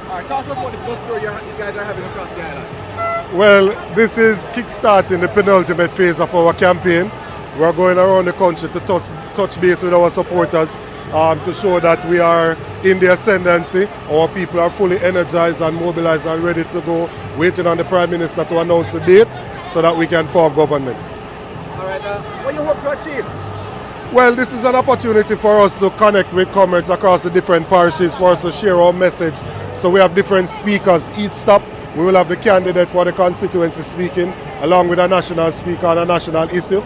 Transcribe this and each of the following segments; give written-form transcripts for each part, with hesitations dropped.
All right, talk to us about this bus tour you guys are having across the island. Well, this is kick-starting the penultimate phase of our campaign. We're going around the country to touch base with our supporters to show that we are in the ascendancy. Our people are fully energized and mobilized and ready to go, waiting on the Prime Minister to announce the date so that we can form government. All right, what do you hope to achieve? Well, this is an opportunity for us to connect with comrades across the different parishes, for us to share our message. So we have different speakers. Each stop we will have the candidate for the constituency speaking, along with a national speaker on a national issue.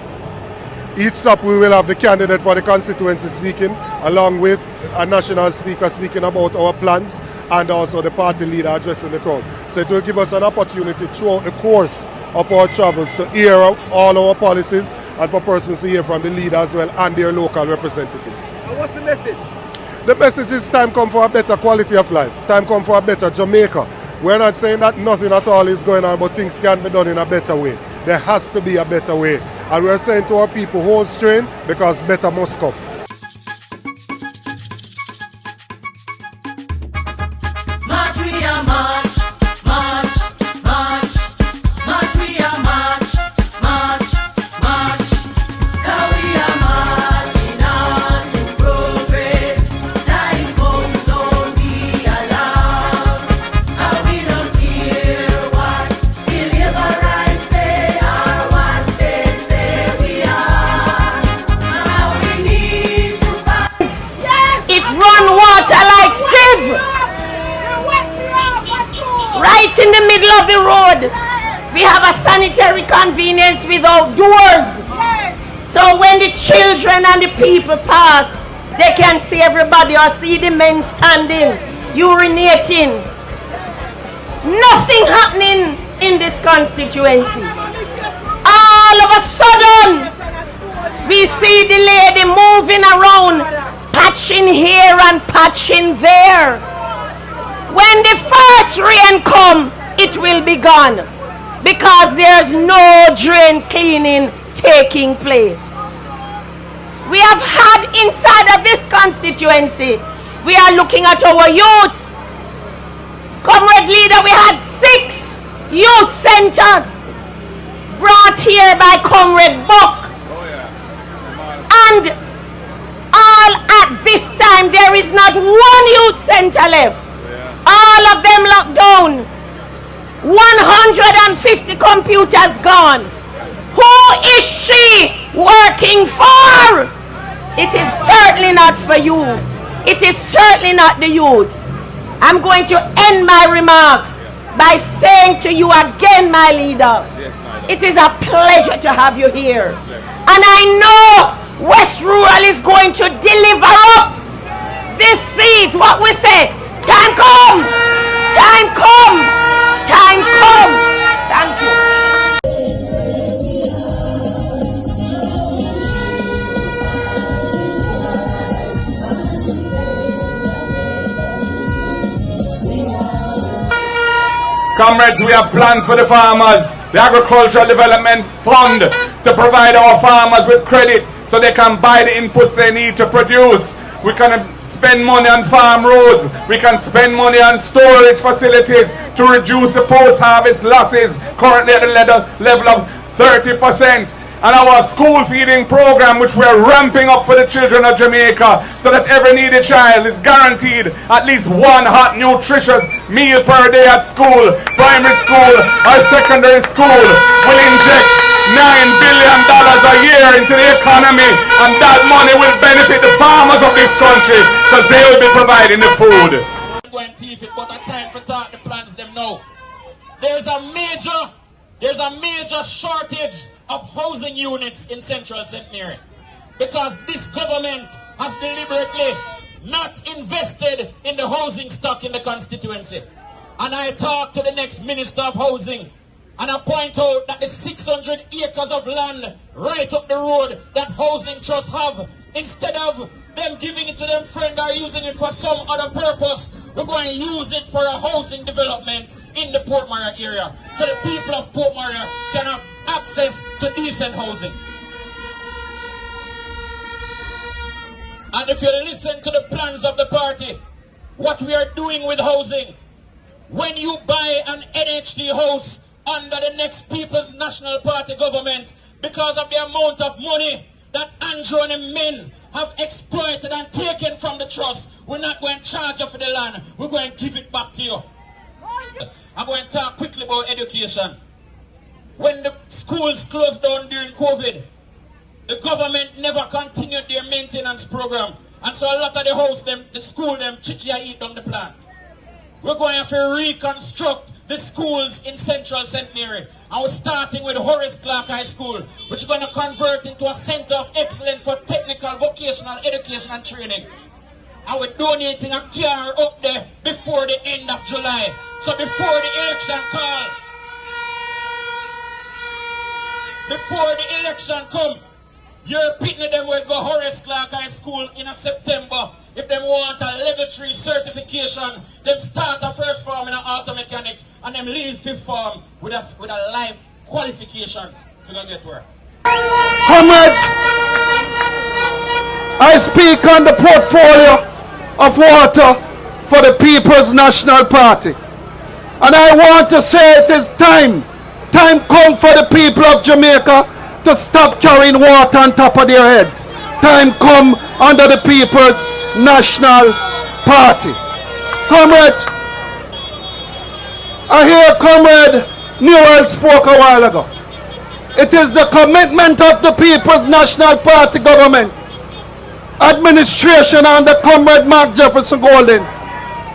Each stop we will have the candidate for the constituency speaking, along with a national speaker speaking about our plans, and also the party leader addressing the crowd. So it will give us an opportunity throughout the course of our travels to hear all our policies and for persons to hear from the leader as well and their local representative. And what's the message? The message is time come for a better quality of life. Time come for a better Jamaica. We're not saying that nothing at all is going on, but things can be done in a better way. There has to be a better way. And we're saying to our people, hold strain, because better must come. March, we are march, march, march, march, we are march, march, march, 'cause we are marching on to progress. Time comes, so be alarmed. And we don't care what the labor rights say or what they say we are. Now we need to fight. It run water like sieve. Right in the middle of the road, we have a sanitary convenience without doors. So when the children and the people pass, they can see everybody or see the men standing, urinating. Nothing happening in this constituency. All of a sudden, we see the lady moving around, patching here and patching there. When the first rain come, it will be gone, because there's no drain cleaning taking place. We have had inside of this constituency, we are looking at our youths. Comrade leader, we had 6 youth centers brought here by Comrade Buck. And all at this time, there is not one youth center left. All of them locked down. 150 computers gone. Who is she working for? It is certainly not for you. It is certainly not the youths. I'm going to end my remarks by saying to you again, my leader, it is a pleasure to have you here. And I know West Rural is going to deliver up this seat. What we say, time come, time come, time come. Thank you. Comrades, we have plans for the farmers, the Agricultural Development Fund, to provide our farmers with credit so they can buy the inputs they need to produce. We can spend money on farm roads. We can spend money on storage facilities to reduce the post-harvest losses, currently at the level of 30%. And our school feeding program, which we're ramping up for the children of Jamaica, so that every needy child is guaranteed at least one hot, nutritious meal per day at school, primary school or secondary school, will inject $9 billion a year into the economy, and that money will benefit the farmers of this country, because they will be providing the food. Going to teeth it, but a time for talk the plans them now. There's a major shortage of housing units in Central St. Mary, because this government has deliberately not invested in the housing stock in the constituency. And I talked to the next Minister of Housing, and I point out that the 600 acres of land right up the road that Housing Trust have, instead of them giving it to them friend or using it for some other purpose, we're going to use it for a housing development in the Port Maria area, so the people of Port Maria can have access to decent housing. And if you listen to the plans of the party, what we are doing with housing, when you buy an NHD house under the next People's National Party government, because of the amount of money that Andrew and the men have exploited and taken from the trust, we're not going to charge you for the land. We're going to give it back to you. I'm going to talk quickly about education. When the schools closed down during COVID, the government never continued their maintenance program. And so a lot of the house, the school, chichi eat down the plant. We're going to have to reconstruct the schools in Central St. Mary. And we're starting with Horace Clark High School, which is going to convert into a center of excellence for technical, vocational education and training. And we're donating a car up there before the end of July. So before the election come, your pitney them will go Horace Clark High School in September. If they want a level 3 certification, them start a first form in auto mechanics and them leave fifth form with a life qualification to go get work. Comrades, I speak on the portfolio of water for the People's National Party. And I want to say it is time come for the people of Jamaica to stop carrying water on top of their heads. Time come under the People's National Party. Comrades, I hear Comrade Newell spoke a while ago. It is the commitment of the People's National Party government, administration under Comrade Mark Jefferson Golden,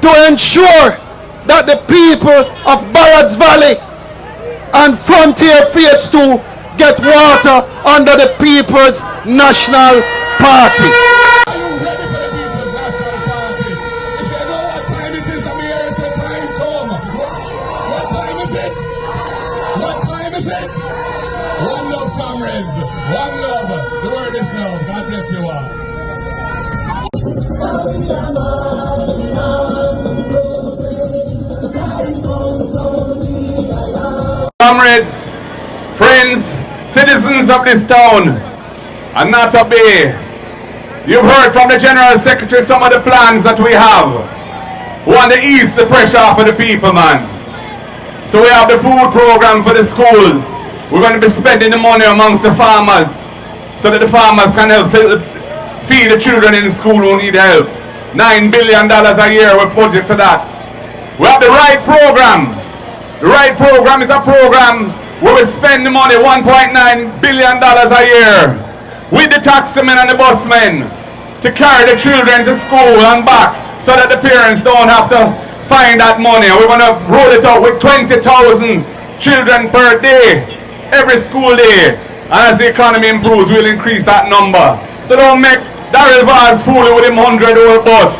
to ensure that the people of Barrett's Valley and Frontier Phase 2 get water under the People's National Party. Are you ready for the People's National Party? If you know what time it is, I'm here, it's a time come. What time is it? What time is it? One love, comrades. One love. The word is love. God bless you all. Comrades, friends, citizens of this town and not obey. You've heard from the General Secretary some of the plans that we have. We want to ease the pressure off of the people, man. So we have the food program for the schools. We're going to be spending the money amongst the farmers so that the farmers can help feed the children in school who need help. $9 billion a year we budget for that. We have the right program. The right program is a program where we spend the money, $1.9 billion a year, with the taximen and the busmen to carry the children to school and back so that the parents don't have to find that money. We're going to roll it out with 20,000 children per day, every school day. And as the economy improves, we'll increase that number. So don't make Daryl Vaz fool you with him 100-hour bus,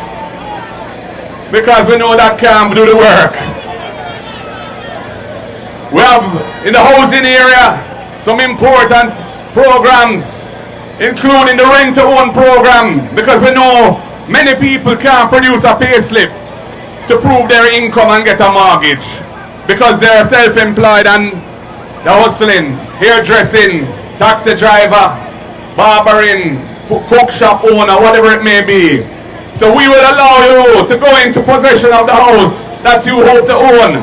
because we know that can't do the work. We have in the housing area some important programs, including the rent-to-own program, because we know many people can't produce a pay slip to prove their income and get a mortgage because they're self-employed and they're hustling, hairdressing, taxi driver, barbering, cook shop owner, whatever it may be. So we will allow you to go into possession of the house that you hope to own.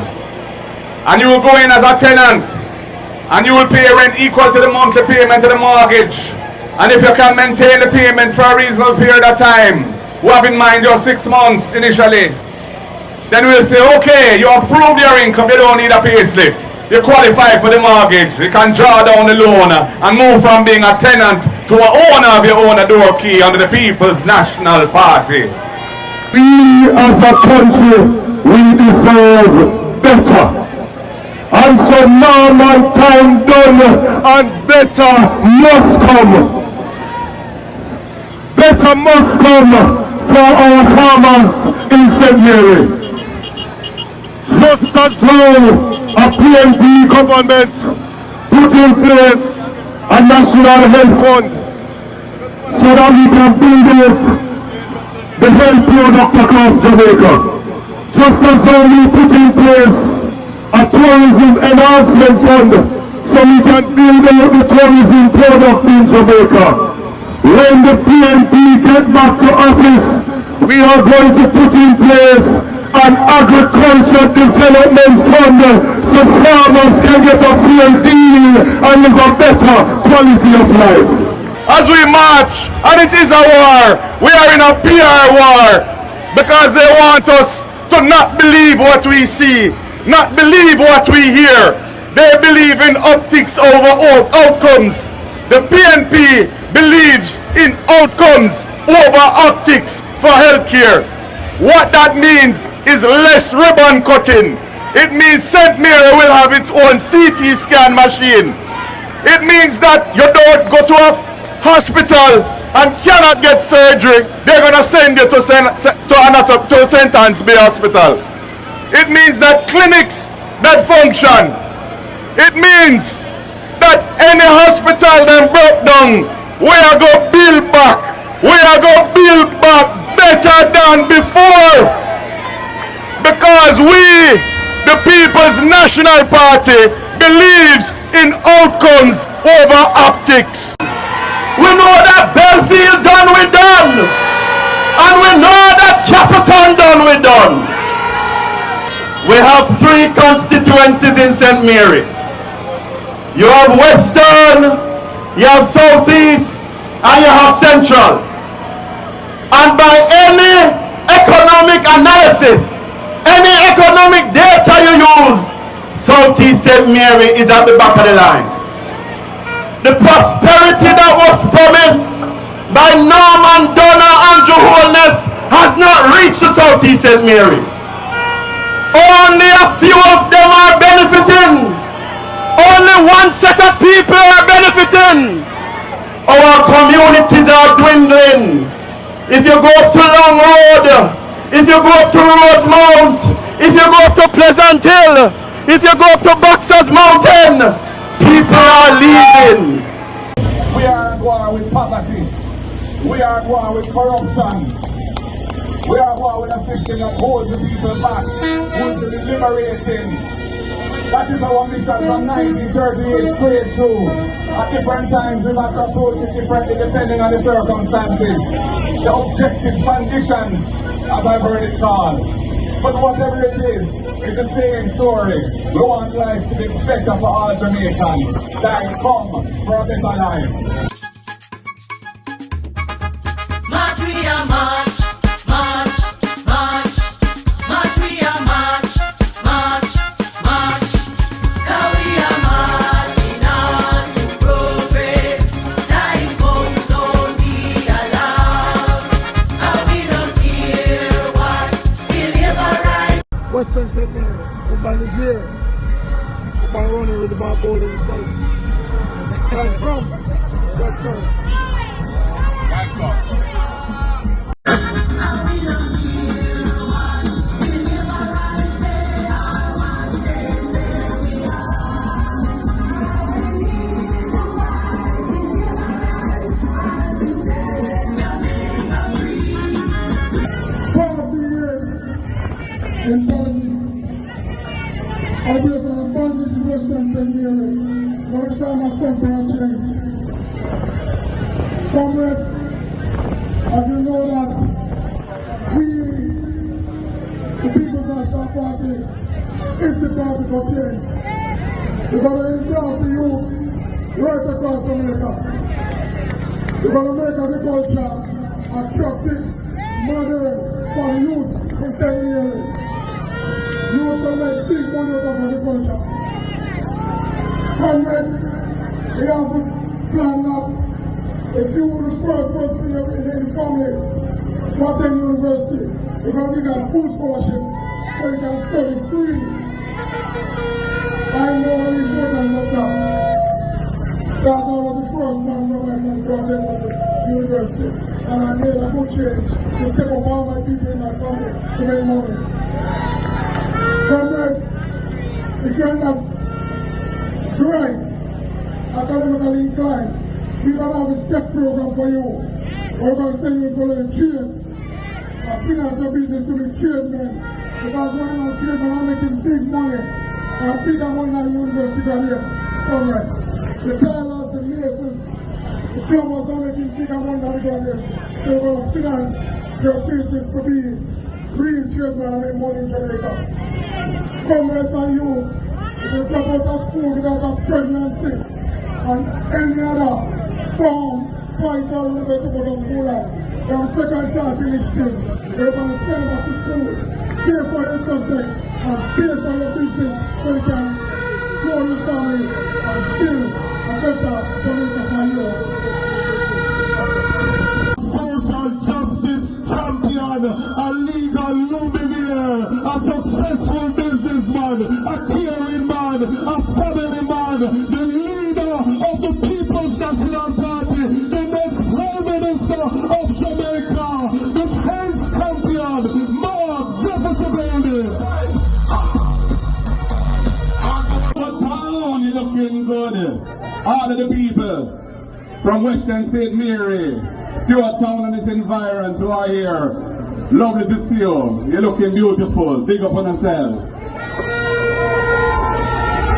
And you will go in as a tenant, and you will pay rent equal to the monthly payment of the mortgage. And if you can maintain the payments for a reasonable period of time, we have in mind your 6 months initially, then we'll say, okay, you have proved your income, you don't need a pay slip. You qualify for the mortgage, you can draw down the loan and move from being a tenant to an owner of your own door key under the People's National Party. We as a country, we deserve better. And so now my time done, and better must come. Better must come for our farmers in St. Mary. Just as how a PNP government put in place a national health fund so that we can build out the health product across Jamaica. Just as how we put in place a tourism enhancement fund so we can build out the tourism product in Jamaica. When the PNP get back to office, we are going to put in place an agriculture development fund so farmers can get a fair deal and live a better quality of life. As we march, and it is a war, we are in a PR war because they want us to not believe what we see, not believe what we hear. They believe in optics over outcomes. The PNP believes in outcomes over optics for healthcare. What that means is less ribbon cutting. It means St. Mary will have its own CT scan machine. It means that you don't go to a hospital and cannot get surgery. They're going to send you to St. Anne's Bay Hospital. It means that clinics that function. It means that any hospital that broke down, we are going to build back. We are going to build back better than before. Because we, the People's National Party, believes in outcomes over optics. We know that Belfield done, we done. And we know that Cafferton done, we done. We have 3 constituencies in St. Mary. You have Western, you have Southeast, and you have Central. And by any economic analysis, any economic data you use, Southeast St. Mary is at the back of the line. The prosperity that was promised by Norman, Donna, and Holness has not reached the Southeast St. Mary. Only a few of them are benefiting. Only one set of people are benefiting. Our communities are dwindling. If you go up to Long Road, if you go up to Rosemount, if you go up to Pleasant Hill, if you go up to Boxers Mountain, people are leaving. We are at war with poverty. We are at war with corruption. We are at war with a system that holds the people back, who is liberating. That is our mission from 1938 straight through. At different times we must approach it differently depending on the circumstances, the objective conditions, as I've heard it called. But whatever it is the same story. We want life to be better for all Jamaicans. That come for a better life. March, we are march, march, march, march, we are march, march, march. 'Cause we are marching on to progress. Time comes, so be alarmed. And we don't care what we live right. Western St. Mary, the band is here. The band running with the ball ball himself. Time come, Western. Time come. In politics, I there's an abundance in Western St. Mary, but the time has come for a change. Comrades, as you know that we, the People's National Party, is the party for change. We're going to endorse the youth right across Jamaica. We're going to make agriculture attractive, modern for the youth in St. Mary. You also make big money out of agriculture. Comrades, we have this plan that if you were the first person in the family to attend university, we're going to give you a full scholarship so you can study free. I know the importance of that. Because I was the first man from my family to attend the university. And I made a good change to step up all my people in my family to make money. Comrades, if you're not bright, academically inclined, we're going to have a step program for you. We're going to send you to learn trades. Finance your business to be tradesmen. Because right now, tradesmen are making big money. And bigger money than university graduates. Comrades, the tailors, the masons, the plumbers are making bigger money than the graduates. So we're going to finance your business to be real children and make money in Jamaica. Comrades and youth, if you drop out of school because of pregnancy and any other farm fighter will go to go to school life, they have second chance in each thing. They're going to send back to school, pay for the subject, and pay for your business so you can grow your family and build a better Jamaica for you. Social justice champion, a legal luminaire, a successful businessman, a caring man, a family man, the leader of the People's National Party, the next Prime Minister of Jamaica, the change champion, Mark Jefferson Bailey. What town you looking good? All of the people from Western St. Mary, Stewart Town and its environs who are here. Lovely to see you. You're looking beautiful. Big up on yourself.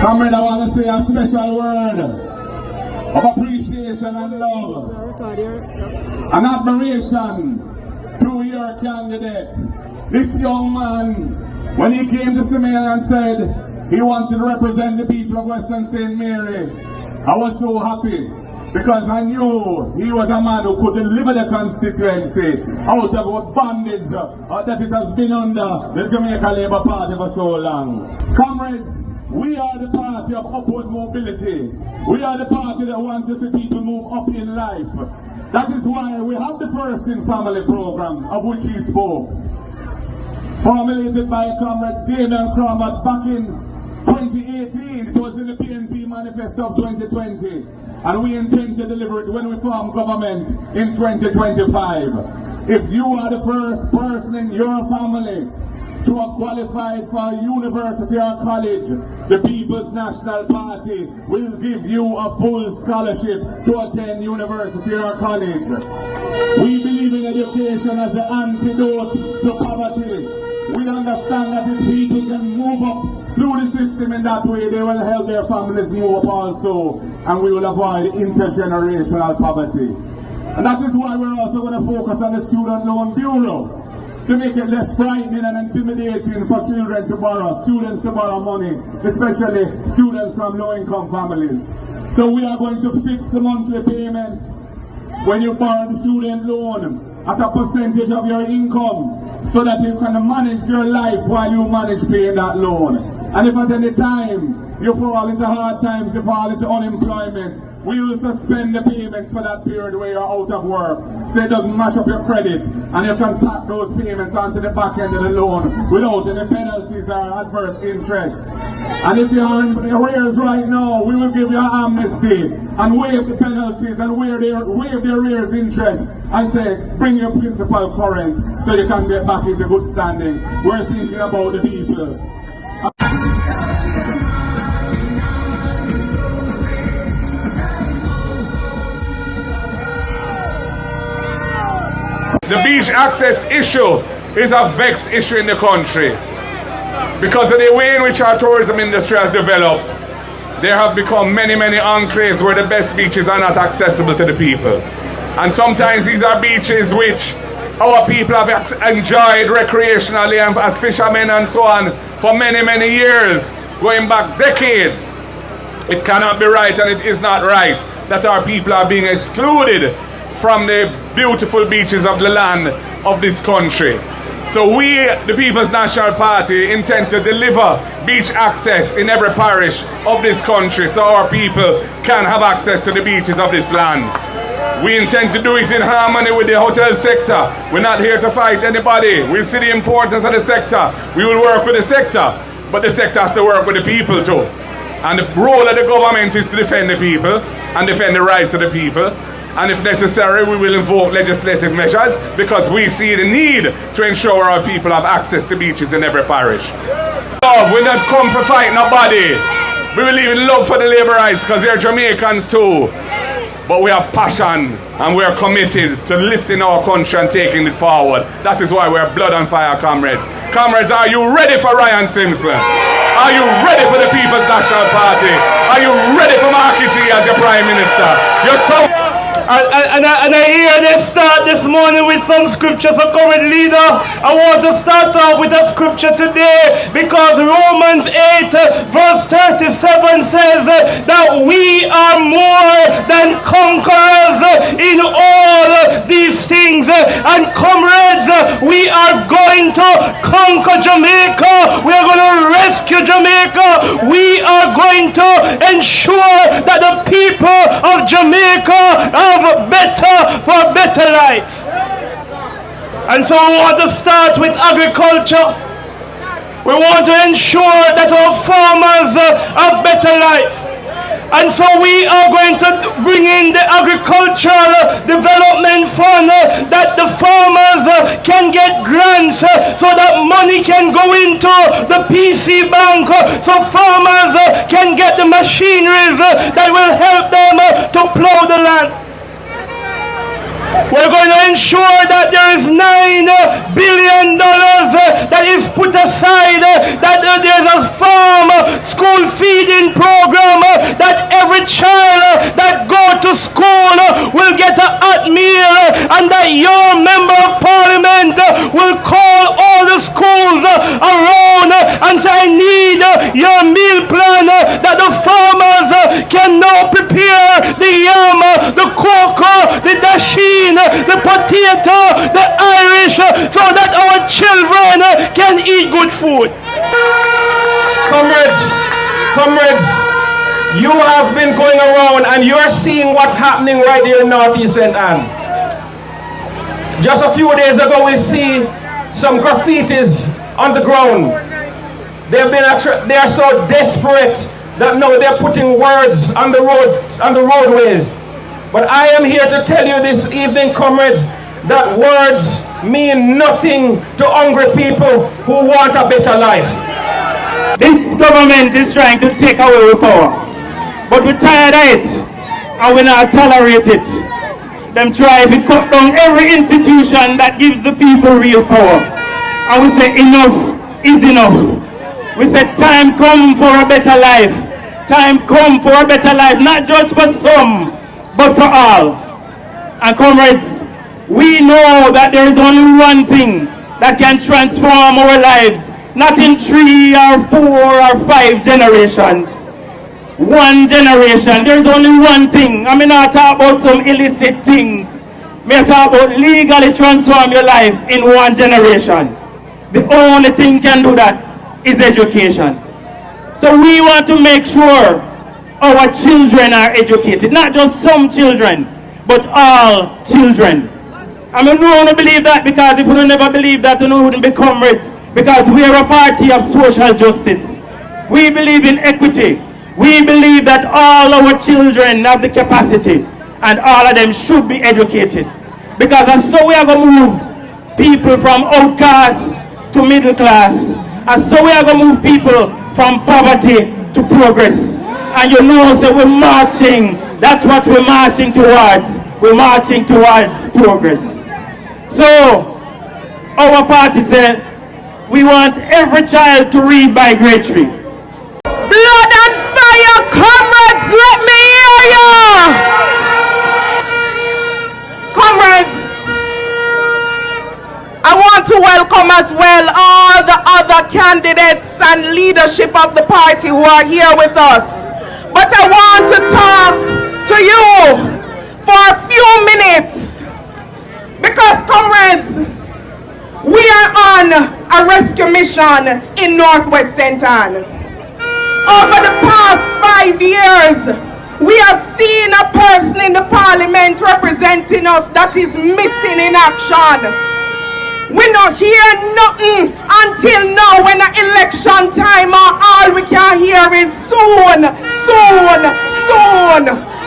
Comrade, I want to say a special word of appreciation and love and admiration to your candidate. This young man, when he came to see me and said he wanted to represent the people of Western St. Mary, I was so happy. Because I knew he was a man who could deliver the constituency out of what bondage that it has been under the Jamaica Labour Party for so long. Comrades, we are the party of upward mobility. We are the party that wants to see people move up in life. That is why we have the First in Family program of which he spoke. Formulated by Comrade Damian Crawford back in 2018. It was in the PNP manifesto of 2020. And we intend to deliver it when we form government in 2025. If you are the first person in your family to have qualified for a university or college, the People's National Party will give you a full scholarship to attend university or college. We believe in education as an antidote to poverty. We understand that if people can move up through the system in that way, they will help their families move up also, and we will avoid intergenerational poverty. And that is why we're also going to focus on the Student Loan Bureau, to make it less frightening and intimidating for children to borrow, students to borrow money, especially students from low-income families. So we are going to fix the monthly payment when you borrow the student loan at a percentage of your income, so that you can manage your life while you manage paying that loan. And if at any time you fall into hard times, you fall into unemployment, we will suspend the payments for that period where you're out of work, so it doesn't mash up your credit, and you can tack those payments onto the back end of the loan without any penalties or adverse interest. And if you're in arrears right now, we will give you an amnesty and waive the penalties and waive the arrears interest and say, bring your principal current so you can get back into good standing. We're thinking about the people. The beach access issue is a vexed issue in the country. Because of the way in which our tourism industry has developed, there have become many enclaves where the best beaches are not accessible to the people. And sometimes these are beaches which our people have enjoyed recreationally and as fishermen and so on for many years, going back decades. It cannot be right, and it is not right that our people are being excluded from the beautiful beaches of the land of this country. So we, the People's National Party, intend to deliver beach access in every parish of this country so our people can have access to the beaches of this land. We intend to do it in harmony with the hotel sector. We're not here to fight anybody. We see the importance of the sector. We will work with the sector, but the sector has to work with the people too. And the role of the government is to defend the people and defend the rights of the people. And if necessary, we will invoke legislative measures because we see the need to ensure our people have access to beaches in every parish. Love, we not come for fight nobody. We believe in love for the laborites because they're Jamaicans too. But we have passion and we are committed to lifting our country and taking it forward. That is why we're blood and fire, comrades. Comrades, are you ready for Ryan Simpson? Are you ready for the People's National Party? Are you ready for Marky G as your Prime Minister? You're so... And I hear they start this morning with some scripture. So current leader, I want to start off with a scripture today because Romans 8 verse 37 says that we are more than conquerors in all these things. And comrades, we are going to conquer Jamaica. We are going to rescue Jamaica. We are going to ensure that the people of Jamaica have for a better life. And so we want to start with agriculture. We want to ensure that our farmers have better life. And so we are going to bring in the agricultural development fund that the farmers can get grants so that money can go into the PC bank so farmers can get the machineries that will help them to plow the land. We're going to ensure that there is $9 billion that is put aside, that there's a farm school feeding program, that every child that go to school will get a hot meal, and that your member of parliament will call all the schools around and say, I need your meal plan, that the farmers can now prepare the yam, the cocoa, the dasheen, the potato, the Irish, so that our children can eat good food. Comrades, you have been going around and you're seeing what's happening right here in Northeast St. Anne. Just a few days ago, we see some graffitis on the ground. They are so desperate that now they're putting words on the roadways. But I am here to tell you this evening, comrades, that words mean nothing to hungry people who want a better life. This government is trying to take away our power. But we're tired of it, and we're not tolerate it. Them try to cut down every institution that gives the people real power. And we say enough is enough. We say time come for a better life. Time come for a better life, not just for some, but for all. And comrades, we know that there is only one thing that can transform our lives, not in 3 or 4 or 5 generations. One generation. There is only one thing. I mean, not talk about some illicit things. I talk about legally transform your life in one generation. The only thing can do that is education. So we want to make sure our children are educated, not just some children, but all children. I mean, we want to believe that, because if we never believe that, we wouldn't be comrades, because we are a party of social justice. We believe in equity. We believe that all our children have the capacity, and all of them should be educated. Because that's so we are going to move people from outcasts to middle class. And so we are going to move people from poverty to progress. And you know, so we're marching. That's what we're marching towards. We're marching towards progress. So, our party said, we want every child to read by grade 3. Blood and fire, comrades, let me hear you! Comrades, I want to welcome as well all the other candidates and leadership of the party who are here with us. But I want to talk to you for a few minutes, because comrades, we are on a rescue mission in Northwest St. Anne. Over the past 5 years, we have seen a person in the parliament representing us that is missing in action. We not hear nothing until now when the election time, all we can hear is soon, soon, soon.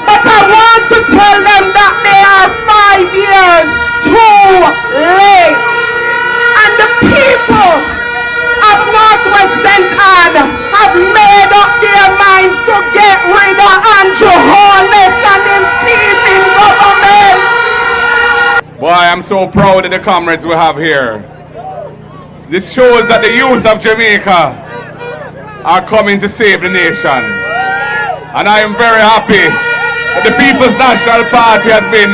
But I want to tell them that they are 5 years too late. And the people of Northwest St. Anne have made up their minds to get rid of Andrew Holness and him team in government. Boy, I'm so proud of the comrades we have here. This shows that the youth of Jamaica are coming to save the nation. And I am very happy the People's National Party has been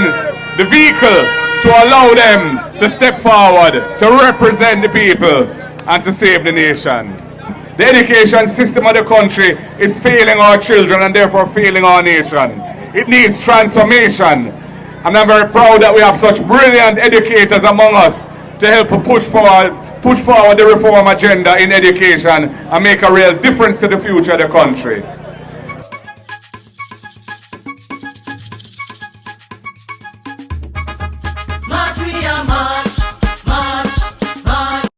the vehicle to allow them to step forward, to represent the people, and to save the nation. The education system of the country is failing our children and therefore failing our nation. It needs transformation. And I'm very proud that we have such brilliant educators among us to help push forward the reform agenda in education and make a real difference to the future of the country.